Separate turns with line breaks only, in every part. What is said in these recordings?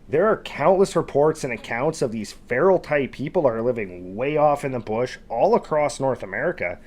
There are countless reports and accounts of these feral type people that are living way off in the bush all across North America.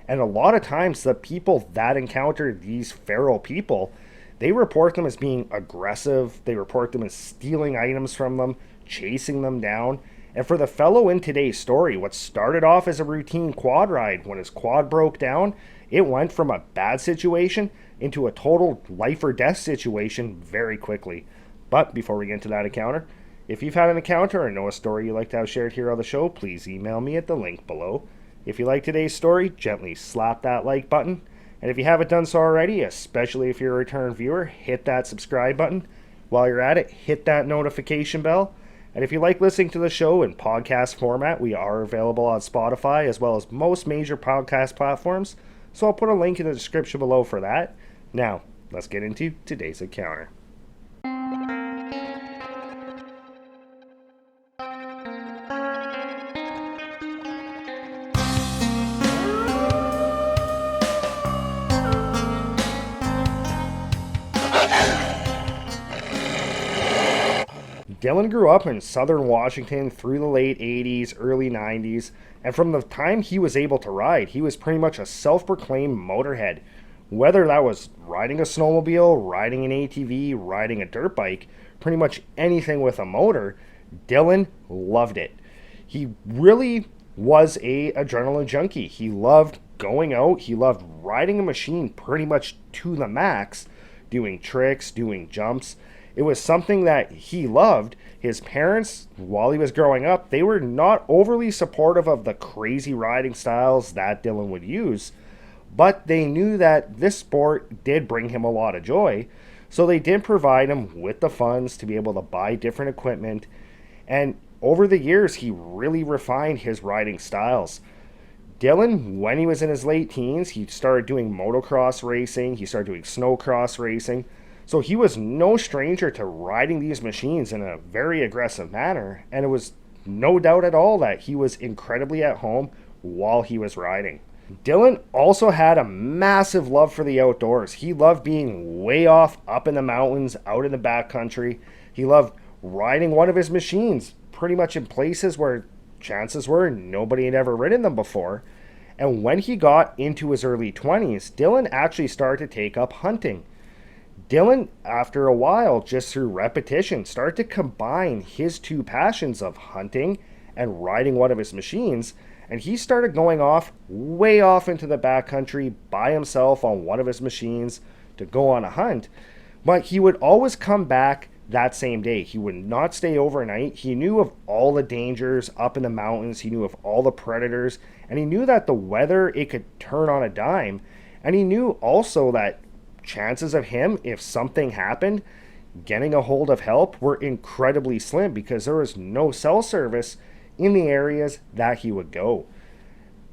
And a lot of times, the people that encounter these feral people, they report them as being aggressive. They report them as stealing items from them, chasing them down. And for the fellow in today's story, what started off as a routine quad ride, when his quad broke down, it went from a bad situation into a total life or death situation very quickly. But before we get into that encounter, if you've had an encounter or know a story you'd like to have shared here on the show, please email me at the link below. If you like today's story, gently slap that like button. And if you haven't done so already, especially if you're a return viewer, hit that subscribe button. While you're at it, hit that notification bell. And if you like listening to the show in podcast format, we are available on Spotify as well as most major podcast platforms. So I'll put a link in the description below for that. Now, let's get into today's encounter. Dylan grew up in southern Washington through the late 80s, early 90s, and from the time he was able to ride, he was pretty much a self-proclaimed motorhead. Whether that was riding a snowmobile, riding an ATV, riding a dirt bike, pretty much anything with a motor, Dylan loved it. He really was a adrenaline junkie. He loved going out, he loved riding a machine pretty much to the max, doing tricks, doing jumps. It was something that he loved. His parents, while he was growing up, they were not overly supportive of the crazy riding styles that Dylan would use, but they knew that this sport did bring him a lot of joy, so they did provide him with the funds to be able to buy different equipment, and over the years, he really refined his riding styles. Dylan, when he was in his late teens, he started doing motocross racing, he started doing snowcross racing. So he was no stranger to riding these machines in a very aggressive manner, and it was no doubt at all that he was incredibly at home while he was riding. Dylan also had a massive love for the outdoors. He loved being way off up in the mountains, out in the backcountry. He loved riding one of his machines pretty much in places where chances were nobody had ever ridden them before. And when he got into his early 20s, Dylan actually started to take up hunting. Dylan, after a while, just through repetition, started to combine his two passions of hunting and riding one of his machines, and he started going off, way off into the backcountry by himself on one of his machines to go on a hunt. But he would always come back that same day. He would not stay overnight. He knew of all the dangers up in the mountains. He knew of all the predators, and he knew that the weather, it could turn on a dime. And he knew also that chances of him, if something happened, getting a hold of help were incredibly slim because there was no cell service in the areas that he would go.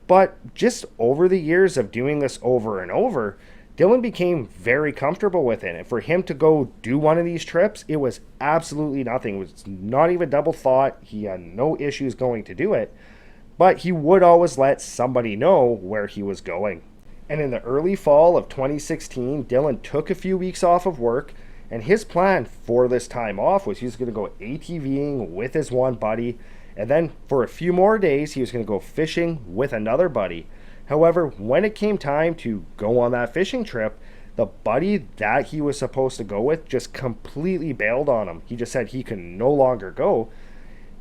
But just over the years of doing this over and over, Dylan became very comfortable with it. And for him to go do one of these trips, it was absolutely nothing. It was not even double thought. He had no issues going to do it. But he would always let somebody know where he was going. And in the early fall of 2016, Dylan took a few weeks off of work, and his plan for this time off was he was going to go ATVing with his one buddy, and then for a few more days, he was going to go fishing with another buddy. However, when it came time to go on that fishing trip, the buddy that he was supposed to go with just completely bailed on him. He just said he could no longer go.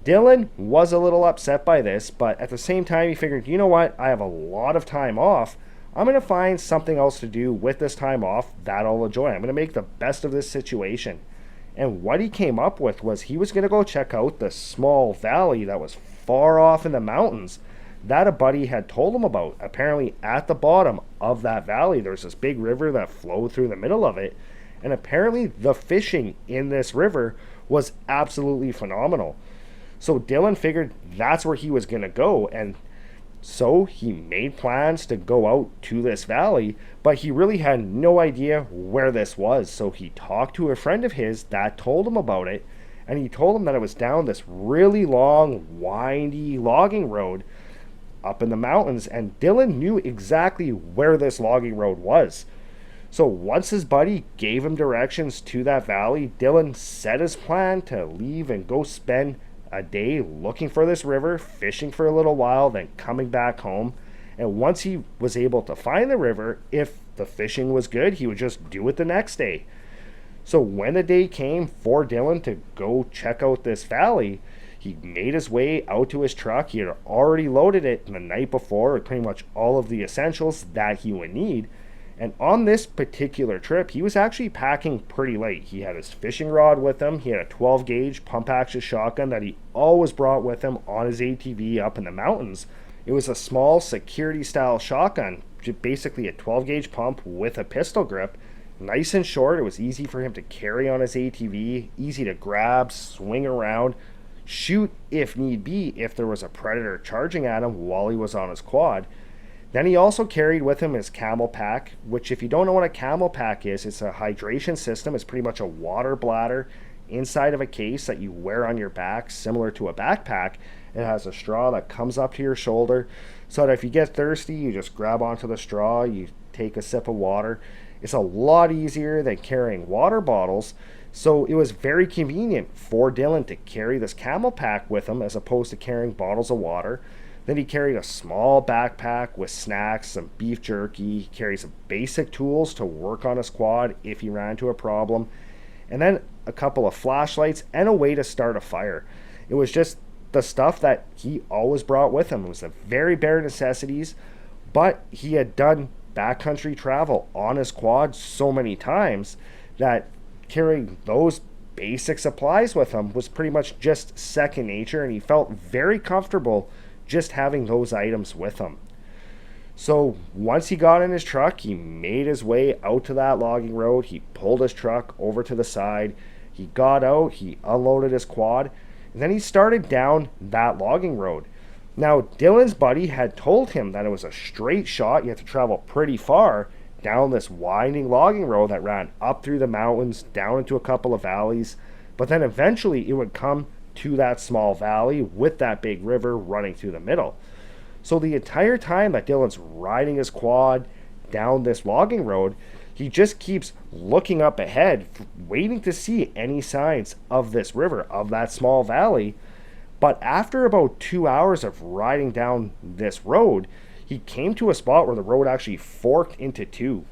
Dylan was a little upset by this, but at the same time, he figured, you know what, I have a lot of time off. I'm going to find something else to do with this time off that I'll enjoy. I'm going to make the best of this situation. And what he came up with was he was going to go check out the small valley that was far off in the mountains that a buddy had told him about. Apparently, at the bottom of that valley, there's this big river that flowed through the middle of it. And apparently, the fishing in this river was absolutely phenomenal. So Dylan figured that's where he was going to go. And so he made plans to go out to this valley, but he really had no idea where this was. So he talked to a friend of his that told him about it, and he told him that it was down this really long, windy logging road up in the mountains, and Dylan knew exactly where this logging road was. So once his buddy gave him directions to that valley, Dylan set his plan to leave and go spend a day looking for this river, fishing for a little while, then coming back home. And once he was able to find the river, if the fishing was good, he would just do it the next day. So when the day came for Dylan to go check out this valley, he made his way out to his truck. He had already loaded it the night before with pretty much all of the essentials that he would need. And on this particular trip, he was actually packing pretty light. He had his fishing rod with him. He had a 12 gauge pump action shotgun that he always brought with him on his ATV up in the mountains. It was a small security style shotgun, basically a 12 gauge pump with a pistol grip. Nice and short. It was easy for him to carry on his ATV, easy to grab, swing around, shoot if need be if there was a predator charging at him while he was on his quad. Then he also carried with him his camel pack, which if you don't know what a camel pack is, it's a hydration system. It's pretty much a water bladder inside of a case that you wear on your back, similar to a backpack. It has a straw that comes up to your shoulder so that if you get thirsty, you just grab onto the straw, you take a sip of water. It's a lot easier than carrying water bottles, so it was very convenient for Dylan to carry this camel pack with him as opposed to carrying bottles of water. Then he carried a small backpack with snacks, some beef jerky. He carried some basic tools to work on his quad if he ran into a problem, and then a couple of flashlights and a way to start a fire. It was just the stuff that he always brought with him. It was the very bare necessities, but he had done backcountry travel on his quad so many times that carrying those basic supplies with him was pretty much just second nature, and he felt very comfortable just having those items with him. So once he got in his truck, he made his way out to that logging road. He pulled his truck over to the side. He got out, he unloaded his quad, and then he started down that logging road. Now, Dylan's buddy had told him that it was a straight shot. You had to travel pretty far down this winding logging road that ran up through the mountains, down into a couple of valleys. But then eventually it would come to that small valley with that big river running through the middle. So the entire time that Dylan's riding his quad down this logging road, he just keeps looking up ahead, waiting to see any signs of this river, of that small valley. But after about 2 hours of riding down this road, he came to a spot where the road actually forked into two.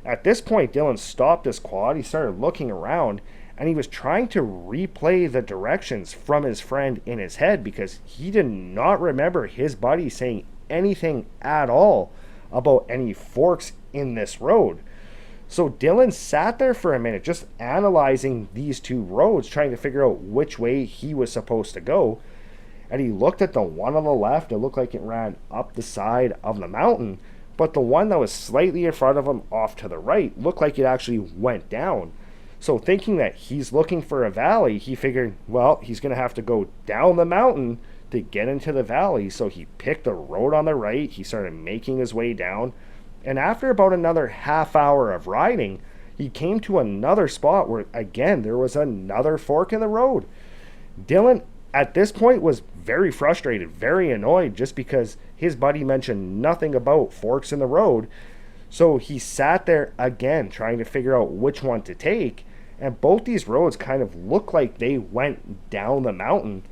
At this point, Dylan stopped his quad, he started looking around, and he was trying to replay the directions from his friend in his head because he did not remember his buddy saying anything at all about any forks in this road. So Dylan sat there for a minute just analyzing these two roads, trying to figure out which way he was supposed to go. And he looked at the one on the left. It looked like it ran up the side of the mountain, but the one that was slightly in front of him off to the right looked like it actually went down. So thinking that he's looking for a valley, he figured, well, he's going to have to go down the mountain to get into the valley. So he picked the road on the right. He started making his way down. And after about another half hour of riding, he came to another spot where, again, there was another fork in the road. Dylan, at this point, was very frustrated, very annoyed, just because his buddy mentioned nothing about forks in the road. So he sat there again, trying to figure out which one to take. And both these roads kind of looked like they went down the mountain.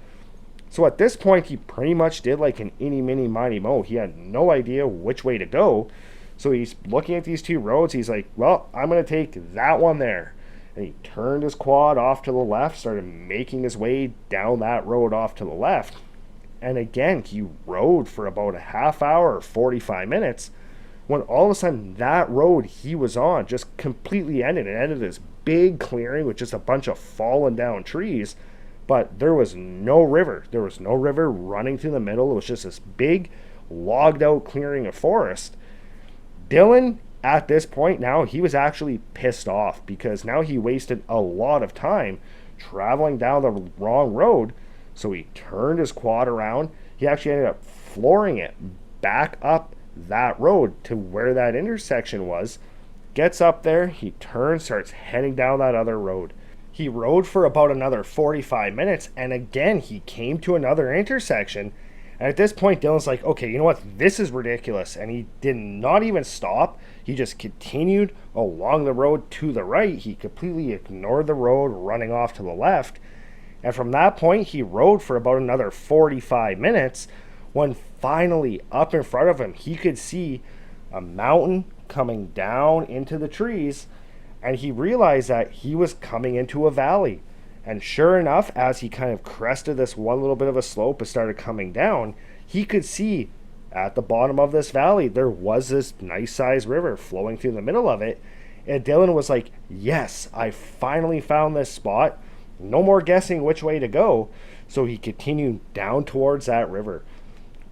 So at this point, he pretty much did like an eeny, meeny, miny, mo. He had no idea which way to go. So he's looking at these two roads. He's like, well, I'm going to take that one there. And he turned his quad off to the left, started making his way down that road off to the left. And again, he rode for about a half hour, 45 minutes, when all of a sudden that road he was on just completely ended. It ended this big clearing with just a bunch of fallen down trees, but there was no river. There was no river running through the middle. It was just this big logged out clearing of forest. Dylan, at this point now, he was actually pissed off because now he wasted a lot of time traveling down the wrong road. So he turned his quad around. He actually ended up flooring it back up that road to where that intersection was. Gets up there, he turns, starts heading down that other road. He rode for about another 45 minutes, and again he came to another intersection, And at this point, Dylan's like, okay, you know what? This is ridiculous. And he did not even stop. He just continued along the road to the right. He completely ignored the road, running off to the left. And from that point, he rode for about another 45 minutes when finally, up in front of him, he could see a mountain coming down into the trees. And he realized that he was coming into a valley. And sure enough, as he kind of crested this one little bit of a slope and started coming down, he could see at the bottom of this valley, there was this nice sized river flowing through the middle of it. And Dylan was like, yes, I finally found this spot. No more guessing which way to go. So he continued down towards that river.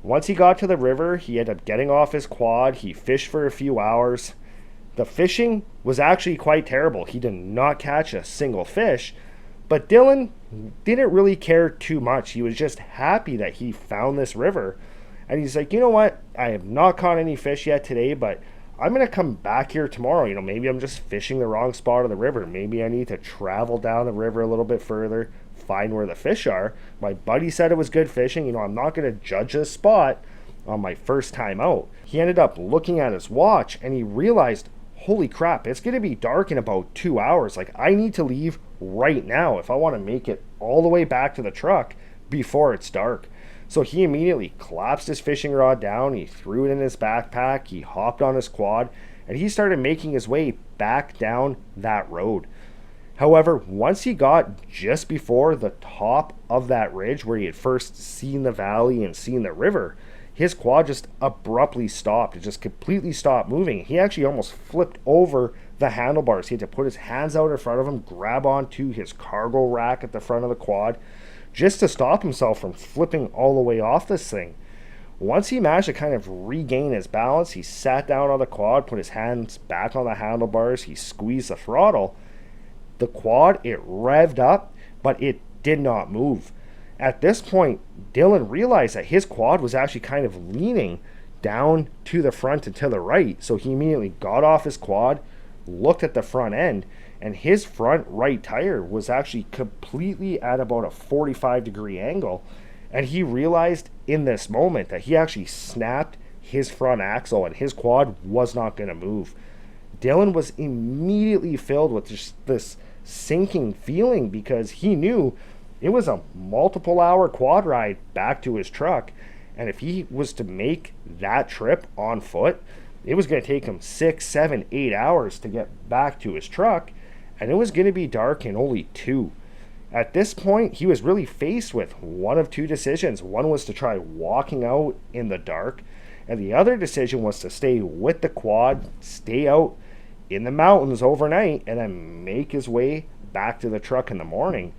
Once he got to the river, he ended up getting off his quad. He fished for a few hours. The fishing was actually quite terrible. He did not catch a single fish. But Dylan didn't really care too much. He was just happy that he found this river. And he's like, you know what? I have not caught any fish yet today, but I'm going to come back here tomorrow. You know, maybe I'm just fishing the wrong spot of the river. Maybe I need to travel down the river a little bit further, find where the fish are. My buddy said it was good fishing. You know, I'm not going to judge this spot on my first time out. He ended up looking at his watch and he realized, holy crap, it's going to be dark in about 2 hours. Like, I need to leave right now if I want to make it all the way back to the truck before it's dark. So he immediately collapsed his fishing rod down, he threw it in his backpack, he hopped on his quad, and he started making his way back down that road. However, once he got just before the top of that ridge where he had first seen the valley and seen the river, his quad just abruptly stopped. It just completely stopped moving. He actually almost flipped over the handlebars. He had to put his hands out in front of him, grab onto his cargo rack at the front of the quad, just to stop himself from flipping all the way off this thing. Once he managed to kind of regain his balance, he sat down on the quad, put his hands back on the handlebars, he squeezed the throttle. The quad, it revved up, but it did not move. At this point, Dylan realized that his quad was actually kind of leaning down to the front and to the right. So he immediately got off his quad, looked at the front end, and his front right tire was actually completely at about a 45-degree angle. And he realized in this moment that he actually snapped his front axle and his quad was not going to move. Dylan was immediately filled with just this sinking feeling because he knew it was a multiple hour quad ride back to his truck. And if he was to make that trip on foot, it was going to take him 6, 7, 8 hours to get back to his truck. And it was going to be dark in only 2. At this point, he was really faced with one of 2 decisions. One was to try walking out in the dark, and the other decision was to stay with the quad, stay out in the mountains overnight, and then make his way back to the truck in the morning.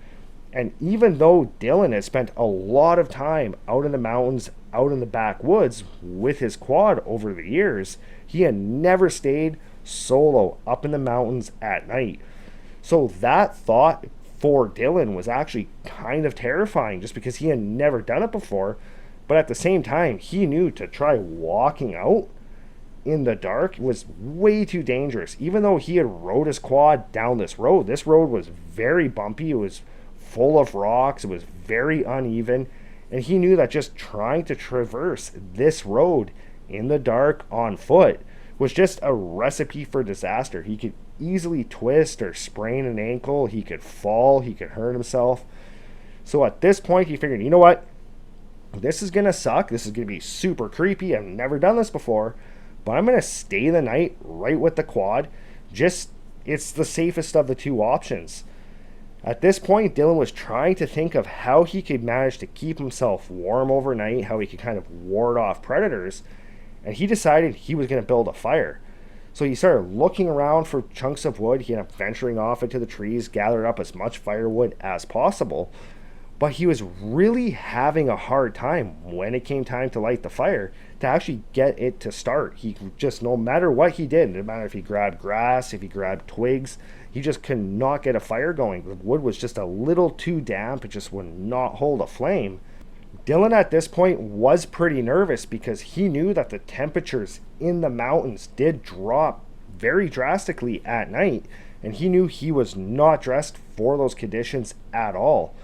And even though Dylan had spent a lot of time out in the mountains, out in the backwoods with his quad over the years, he had never stayed solo up in the mountains at night. So that thought for Dylan was actually kind of terrifying just because he had never done it before. But at the same time, he knew to try walking out in the dark was way too dangerous. Even though he had rode his quad down this road was very bumpy. It was full of rocks. It was very uneven. And he knew that just trying to traverse this road in the dark on foot was just a recipe for disaster. He could easily twist or sprain an ankle. He could fall. He could hurt himself. So at this point, he figured, you know what? This is going to suck. This is going to be super creepy. I've never done this before. But I'm going to stay the night right with the quad. Just, it's the safest of the 2 options. At this point, Dylan was trying to think of how he could manage to keep himself warm overnight, how he could kind of ward off predators. And he decided he was going to build a fire. So he started looking around for chunks of wood. He ended up venturing off into the trees, gathered up as much firewood as possible. But he was really having a hard time when it came time to light the fire to actually get it to start. He just, no matter what he did, no matter if he grabbed grass, if he grabbed twigs, he just could not get a fire going. The wood was just a little too damp. It just would not hold a flame. Dylan at this point was pretty nervous because he knew that the temperatures in the mountains did drop very drastically at night, and he knew he was not dressed for those conditions at all.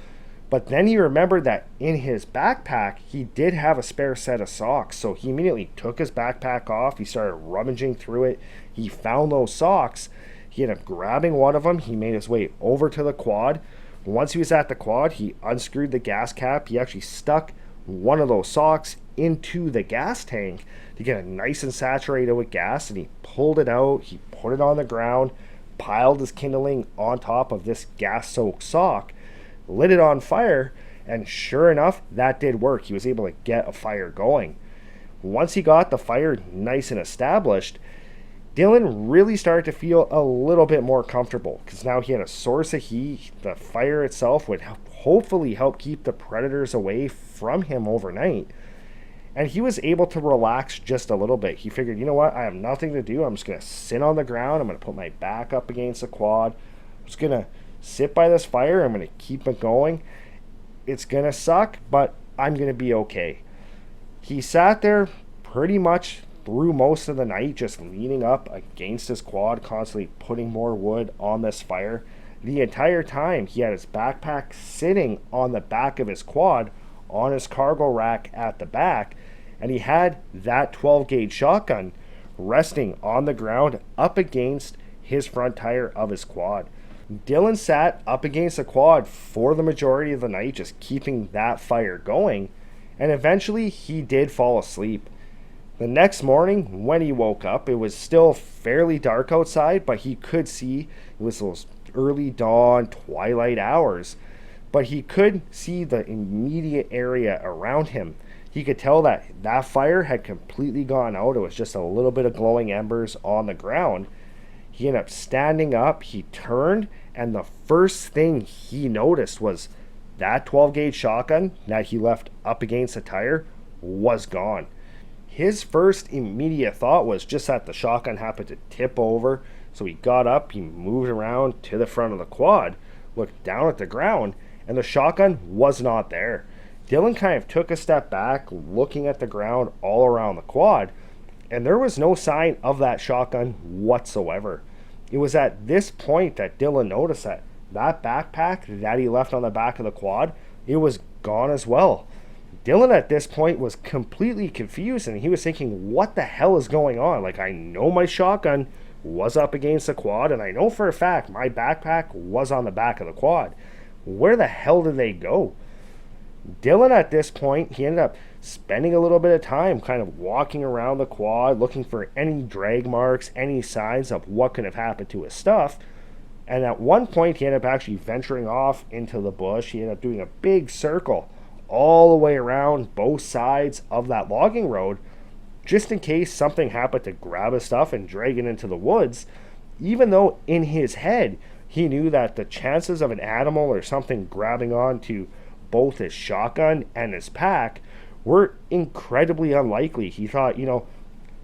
But then he remembered that in his backpack, he did have a spare set of socks. So he immediately took his backpack off. He started rummaging through it. He found those socks. He ended up grabbing one of them. He made his way over to the quad. Once he was at the quad, he unscrewed the gas cap. He actually stuck one of those socks into the gas tank to get it nice and saturated with gas. And he pulled it out. He put it on the ground, piled his kindling on top of this gas-soaked sock, lit it on fire, and sure enough, that did work. He was able to get a fire going. Once he got the fire nice and established, Dylan really started to feel a little bit more comfortable because now he had a source of heat. The fire itself would hopefully help keep the predators away from him overnight. And he was able to relax just a little bit. He figured, you know what, I have nothing to do. I'm just going to sit on the ground. I'm going to put my back up against the quad. I'm just going to sit by this fire. I'm going to keep it going. It's going to suck, but I'm going to be okay. He sat there pretty much through most of the night, just leaning up against his quad, constantly putting more wood on this fire. The entire time, he had his backpack sitting on the back of his quad on his cargo rack at the back, and he had that 12 gauge shotgun resting on the ground up against his front tire of his quad. Dylan sat up against the quad for the majority of the night, just keeping that fire going, and eventually he did fall asleep. The next morning, when he woke up, it was still fairly dark outside, but he could see it was those early dawn, twilight hours. But he could see the immediate area around him. He could tell that that fire had completely gone out. It was just a little bit of glowing embers on the ground. He ended up standing up. He turned, and the first thing he noticed was that 12 gauge shotgun that he left up against the tire was gone. His first immediate thought was just that the shotgun happened to tip over. So he got up, he moved around to the front of the quad, looked down at the ground, and the shotgun was not there. Dylan kind of took a step back, looking at the ground all around the quad, and there was no sign of that shotgun whatsoever. It was at this point that Dylan noticed that that backpack that he left on the back of the quad, it was gone as well. Dylan at this point was completely confused, and he was thinking, what the hell is going on? Like, I know my shotgun was up against the quad, and I know for a fact my backpack was on the back of the quad. Where the hell did they go? Dylan at this point, he ended up spending a little bit of time kind of walking around the quad, looking for any drag marks, any signs of what could have happened to his stuff. And at one point, he ended up actually venturing off into the bush. He ended up doing a big circle all the way around both sides of that logging road, just in case something happened to grab his stuff and drag it into the woods, even though in his head he knew that the chances of an animal or something grabbing onto both his shotgun and his pack were incredibly unlikely. He thought,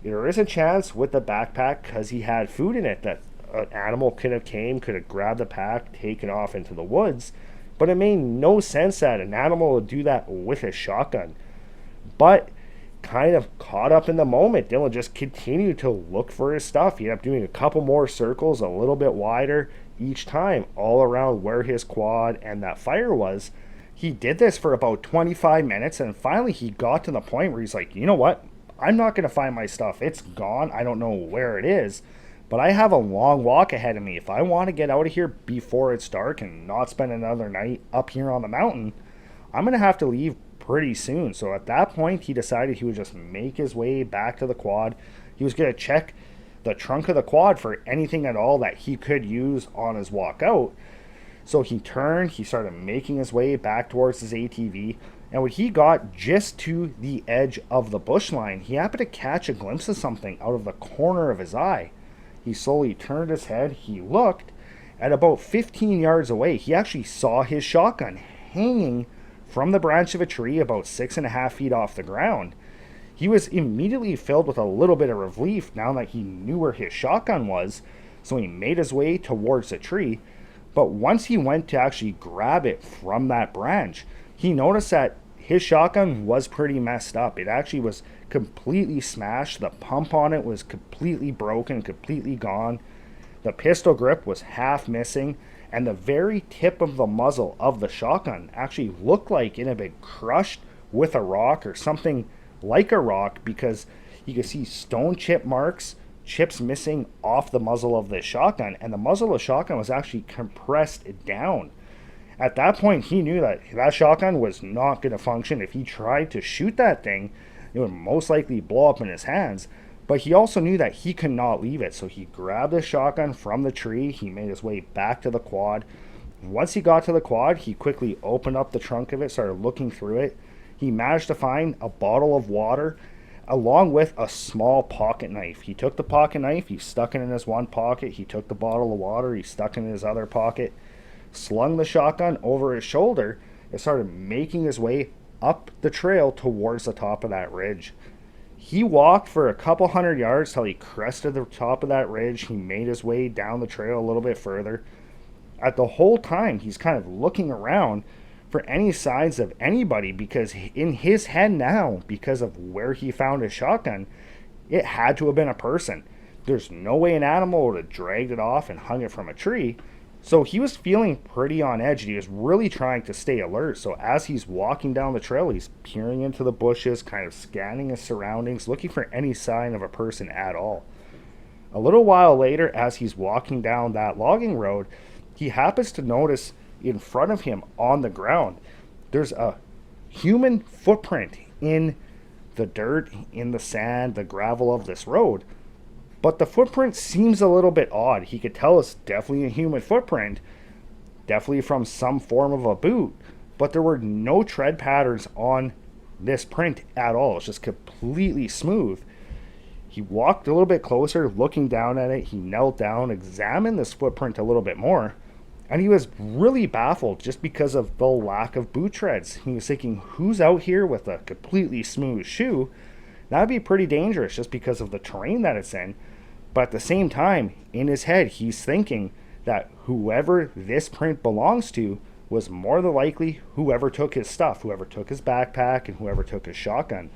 there is a chance with the backpack, because he had food in it, that an animal could have grabbed the pack, taken off into the woods, but it made no sense that an animal would do that with a shotgun. But kind of caught up in the moment, Dylan just continued to look for his stuff. He ended up doing a couple more circles, a little bit wider each time, all around where his quad and that fire was. He did this for about 25 minutes, and finally he got to the point where he's like, you know what? I'm not going to find my stuff. It's gone. I don't know where it is, but I have a long walk ahead of me. If I want to get out of here before it's dark and not spend another night up here on the mountain, I'm going to have to leave pretty soon. So at that point, he decided he would just make his way back to the quad. He was going to check the trunk of the quad for anything at all that he could use on his walk out. So he turned, he started making his way back towards his ATV, and when he got just to the edge of the bush line, he happened to catch a glimpse of something out of the corner of his eye. He slowly turned his head, he looked, at about 15 yards away, he actually saw his shotgun hanging from the branch of a tree about 6.5 feet off the ground. He was immediately filled with a little bit of relief now that he knew where his shotgun was, so he made his way towards the tree. But once he went to actually grab it from that branch, he noticed that his shotgun was pretty messed up. It actually was completely smashed. The pump on it was completely broken, completely gone. The pistol grip was half missing, and the very tip of the muzzle of the shotgun actually looked like it had been crushed with a rock or something like a rock, because you could see stone chip marks, chips missing off the muzzle of this shotgun, and the muzzle of the shotgun was actually compressed down. At that point, he knew that that shotgun was not going to function. If he tried to shoot that thing, it would most likely blow up in his hands. But he also knew that he could not leave it. So he grabbed the shotgun from the tree. He made his way back to the quad. Once he got to the quad, he quickly opened up the trunk of it, started looking through it. He managed to find a bottle of water along with a small pocket knife. He took the pocket knife, he stuck it in his one pocket. He took the bottle of water, he stuck it in his other pocket, slung the shotgun over his shoulder, and started making his way up the trail towards the top of that ridge. He walked for a couple hundred yards till he crested the top of that ridge. He made his way down the trail a little bit further. At the whole time, he's kind of looking around for any signs of anybody, because in his head now, because of where he found his shotgun, it had to have been a person. There's no way an animal would have dragged it off and hung it from a tree. So he was feeling pretty on edge. He was really trying to stay alert. So as he's walking down the trail, he's peering into the bushes, kind of scanning his surroundings, looking for any sign of a person at all. A little while later, as he's walking down that logging road, he happens to notice in front of him on the ground, there's a human footprint in the dirt, in the sand, the gravel of this road. But the footprint seems a little bit odd. He could tell it's definitely a human footprint, definitely from some form of a boot, but there were no tread patterns on this print at all. It's just completely smooth. He walked a little bit closer, looking down at it. He knelt down, examined this footprint a little bit more, and he was really baffled just because of the lack of boot treads. He was thinking, who's out here with a completely smooth shoe? That'd be pretty dangerous just because of the terrain that it's in. But at the same time, in his head, he's thinking that whoever this print belongs to was more than likely whoever took his stuff, whoever took his backpack, and whoever took his shotgun.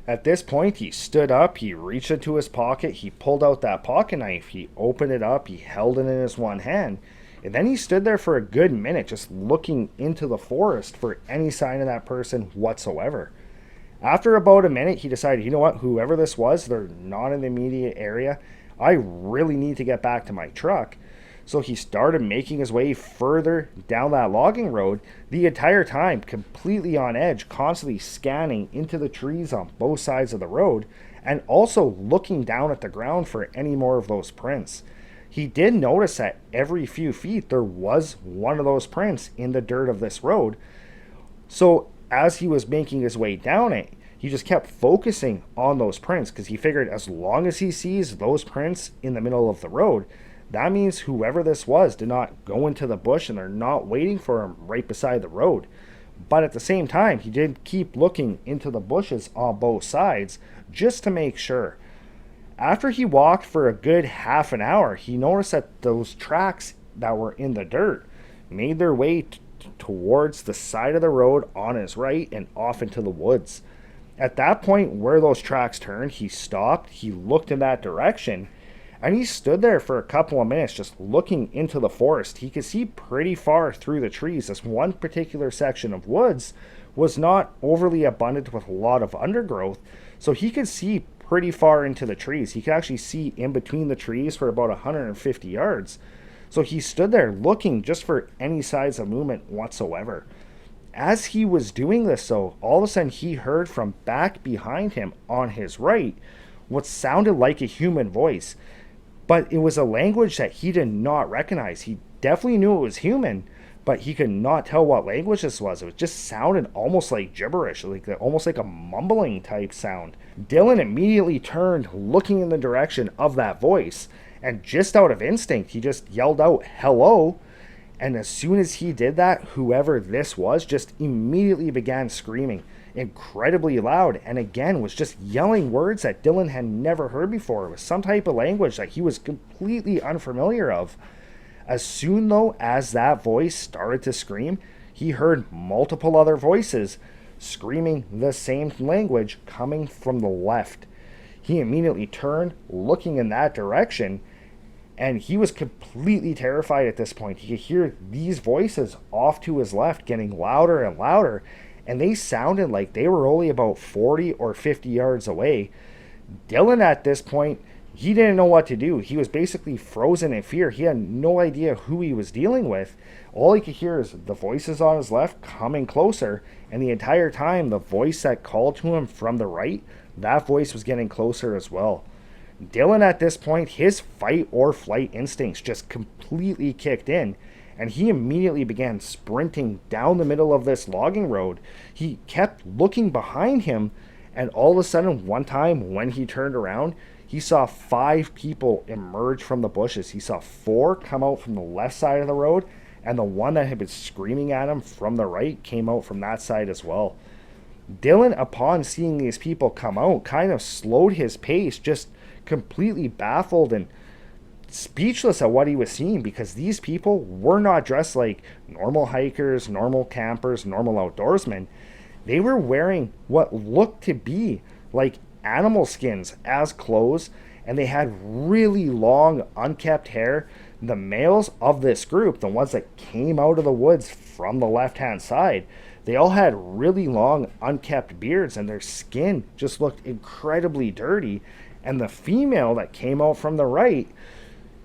At this point, he stood up, he reached into his pocket, he pulled out that pocket knife, he opened it up, he held it in his one hand, and then he stood there for a good minute just looking into the forest for any sign of that person whatsoever. After about a minute, he decided, you know what, whoever this was, they're not in the immediate area. I really need to get back to my truck. So he started making his way further down that logging road, the entire time completely on edge, constantly scanning into the trees on both sides of the road, and also looking down at the ground for any more of those prints. He did notice that every few feet there was one of those prints in the dirt of this road. So as he was making his way down it, he just kept focusing on those prints, because he figured as long as he sees those prints in the middle of the road, that means whoever this was did not go into the bush and they're not waiting for him right beside the road. But at the same time, he did keep looking into the bushes on both sides just to make sure. After he walked for a good half an hour, he noticed that those tracks that were in the dirt made their way towards the side of the road on his right and off into the woods. At that point where those tracks turned, he stopped, he looked in that direction, and he stood there for a couple of minutes just looking into the forest. He could see pretty far through the trees. This one particular section of woods was not overly abundant with a lot of undergrowth, so he could see pretty far into the trees. He could actually see in between the trees for about 150 yards. So he stood there looking just for any signs of movement whatsoever. As he was doing this, though, all of a sudden he heard from back behind him on his right what sounded like a human voice. But it was a language that he did not recognize. He definitely knew it was human, but he could not tell what language this was. It just sounded almost like gibberish, almost like a mumbling type sound. Dylan immediately turned, looking in the direction of that voice, and just out of instinct, he just yelled out, "Hello!" And as soon as he did that, whoever this was just immediately began screaming incredibly loud, and again was just yelling words that Dylan had never heard before. It was some type of language that he was completely unfamiliar of. As soon, though, as that voice started to scream, he heard multiple other voices screaming the same language coming from the left. He immediately turned, looking in that direction, And he was completely terrified at this point. He could hear these voices off to his left getting louder and louder, and they sounded like they were only about 40 or 50 yards away. Dylan at this point, he didn't know what to do. He was basically frozen in fear. He had no idea who he was dealing with. All he could hear is the voices on his left coming closer, and the entire time the voice that called to him from the right, that voice was getting closer as well. Dylan at this point, his fight or flight instincts just completely kicked in, and he immediately began sprinting down the middle of this logging road. He kept looking behind him, and all of a sudden, one time when he turned around, he saw 5 people emerge from the bushes. He saw 4 come out from the left side of the road, and the one that had been screaming at him from the right came out from that side as well. Dylan, upon seeing these people come out, kind of slowed his pace, just completely baffled and speechless at what he was seeing, because these people were not dressed like normal hikers, normal campers, normal outdoorsmen. They were wearing what looked to be like animal skins as clothes, and they had really long, unkept hair. The males of this group, the ones that came out of the woods from the left-hand side, they all had really long, unkept beards, and their skin just looked incredibly dirty. And the female that came out from the right,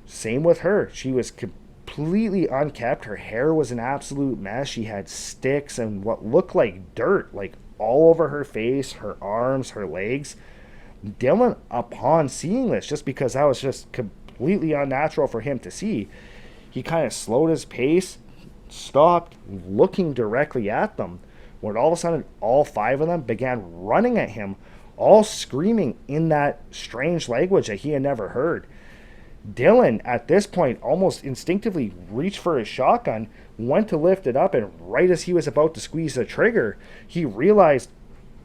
same with her. She was completely unkept. Her hair was an absolute mess. She had sticks and what looked like dirt, like all over her face, her arms, her legs. Dylan, upon seeing this, just because that was just completely unnatural for him to see, he kind of slowed his pace, stopped looking directly at them, when all of a sudden all 5 of them began running at him, all screaming in that strange language that he had never heard. Dylan, at this point, almost instinctively reached for his shotgun, went to lift it up, and right as he was about to squeeze the trigger, he realized,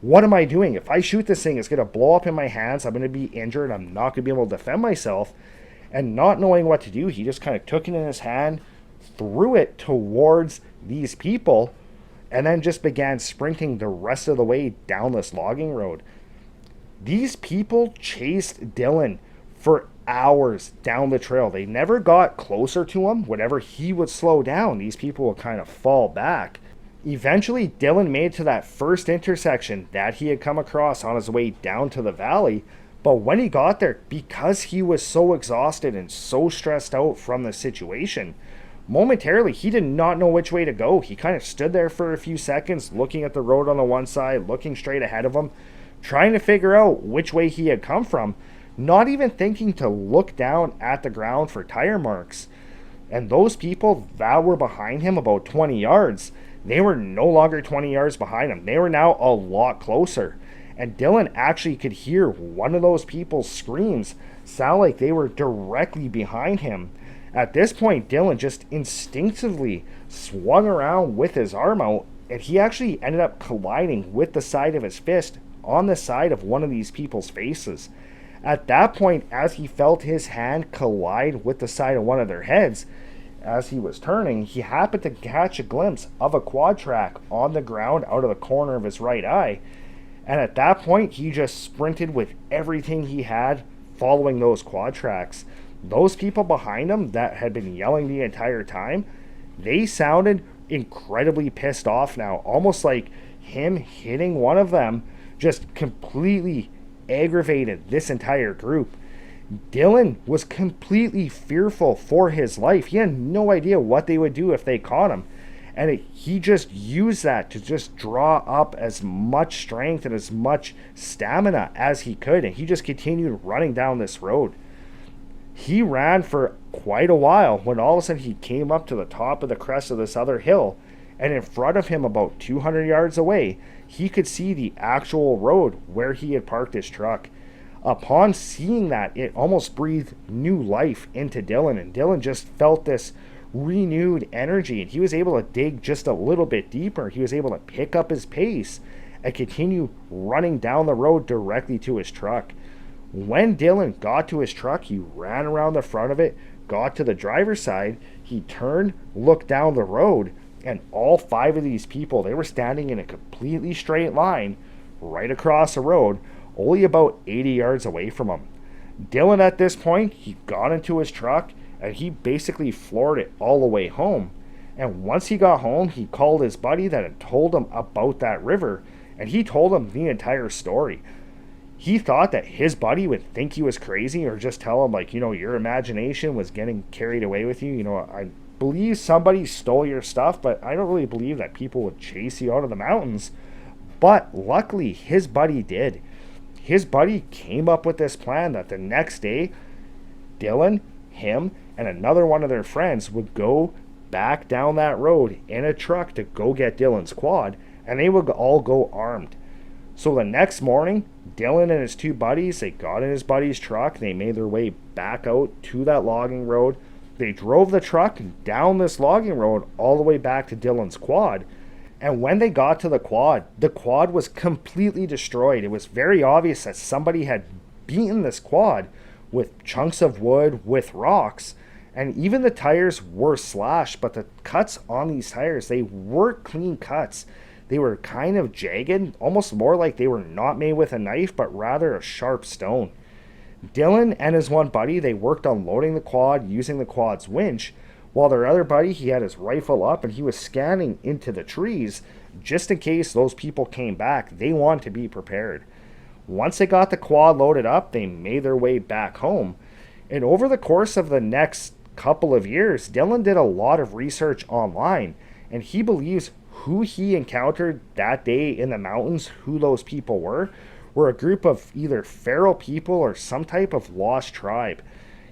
what am I doing? If I shoot this thing, it's going to blow up in my hands. I'm going to be injured. I'm not going to be able to defend myself. And not knowing what to do, he just kind of took it in his hand, threw it towards these people, and then just began sprinting the rest of the way down this logging road. These people chased Dylan for hours down the trail. They never got closer to him. Whenever he would slow down, these people would kind of fall back. Eventually, Dylan made it to that first intersection that he had come across on his way down to the valley. But when he got there, because he was so exhausted and so stressed out from the situation, momentarily he did not know which way to go. He kind of stood there for a few seconds, looking at the road on the one side, looking straight ahead of him, trying to figure out which way he had come from, not even thinking to look down at the ground for tire marks. And those people that were behind him about 20 yards, they were no longer 20 yards behind him. They were now a lot closer. And Dylan actually could hear one of those people's screams sound like they were directly behind him. At this point, Dylan just instinctively swung around with his arm out, and he actually ended up colliding with the side of his fist on the side of one of these people's faces. At that point, as he felt his hand collide with the side of one of their heads, as he was turning, he happened to catch a glimpse of a quad track on the ground out of the corner of his right eye. And at that point, he just sprinted with everything he had following those quad tracks. Those people behind him that had been yelling the entire time, they sounded incredibly pissed off now. Almost like him hitting one of them just completely aggravated this entire group. Dylan was completely fearful for his life. He had no idea what they would do if they caught him. And he just used that to just draw up as much strength and as much stamina as he could. And he just continued running down this road. He ran for quite a while when all of a sudden he came up to the top of the crest of this other hill. And in front of him, about 200 yards away, he could see the actual road where he had parked his truck. Upon seeing that, it almost breathed new life into Dylan. And Dylan just felt this renewed energy, and he was able to dig just a little bit deeper. He was able to pick up his pace and continue running down the road directly to his truck. When Dylan got to his truck, he ran around the front of it, got to the driver's side, he turned, looked down the road, and all 5 of these people, they were standing in a completely straight line right across the road, only about 80 yards away from him. Dylan, at this point, he got into his truck, and he basically floored it all the way home. And once he got home, he called his buddy that had told him about that river, and he told him the entire story. He thought that his buddy would think he was crazy or just tell him, like, your imagination was getting carried away with you. I believe somebody stole your stuff, but I don't really believe that people would chase you out of the mountains. But luckily, his buddy did. His buddy came up with this plan that the next day, Dylan, him, and another one of their friends would go back down that road in a truck to go get Dylan's quad, and they would all go armed. So the next morning, Dylan and his two buddies, they got in his buddy's truck, they made their way back out to that logging road. They drove the truck down this logging road all the way back to Dylan's quad. And when they got to the quad was completely destroyed. It was very obvious that somebody had beaten this quad with chunks of wood, with rocks, and even the tires were slashed, but the cuts on these tires, they weren't clean cuts. They were kind of jagged, almost more like they were not made with a knife, but rather a sharp stone. Dylan and his one buddy, they worked on loading the quad using the quad's winch, while their other buddy, he had his rifle up and he was scanning into the trees just in case those people came back. They wanted to be prepared. Once they got the quad loaded up, they made their way back home. And over the course of the next couple of years, Dylan did a lot of research online, and he believes who he encountered that day in the mountains, who those people were a group of either feral people or some type of lost tribe.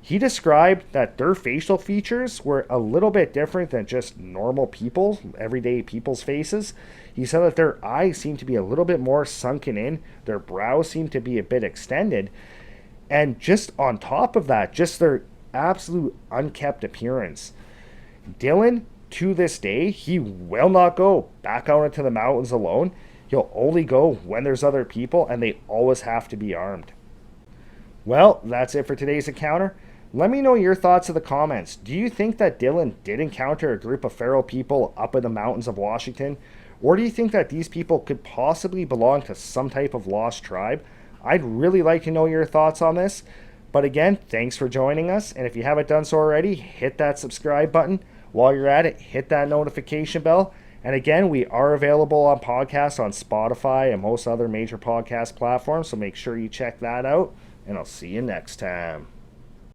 He described that their facial features were a little bit different than just normal people, everyday people's faces. He said that their eyes seemed to be a little bit more sunken in, their brows seemed to be a bit extended, and just on top of that, just their absolute unkept appearance. Dylan, to this day, he will not go back out into the mountains alone. He'll only go when there's other people, and they always have to be armed. Well, that's it for today's encounter. Let me know your thoughts in the comments. Do you think that Dylan did encounter a group of feral people up in the mountains of Washington? Or do you think that these people could possibly belong to some type of lost tribe? I'd really like to know your thoughts on this. But again, thanks for joining us. And if you haven't done so already, hit that subscribe button. While you're at it, hit that notification bell. And again, we are available on podcasts on Spotify and most other major podcast platforms. So make sure you check that out. And I'll see you next time.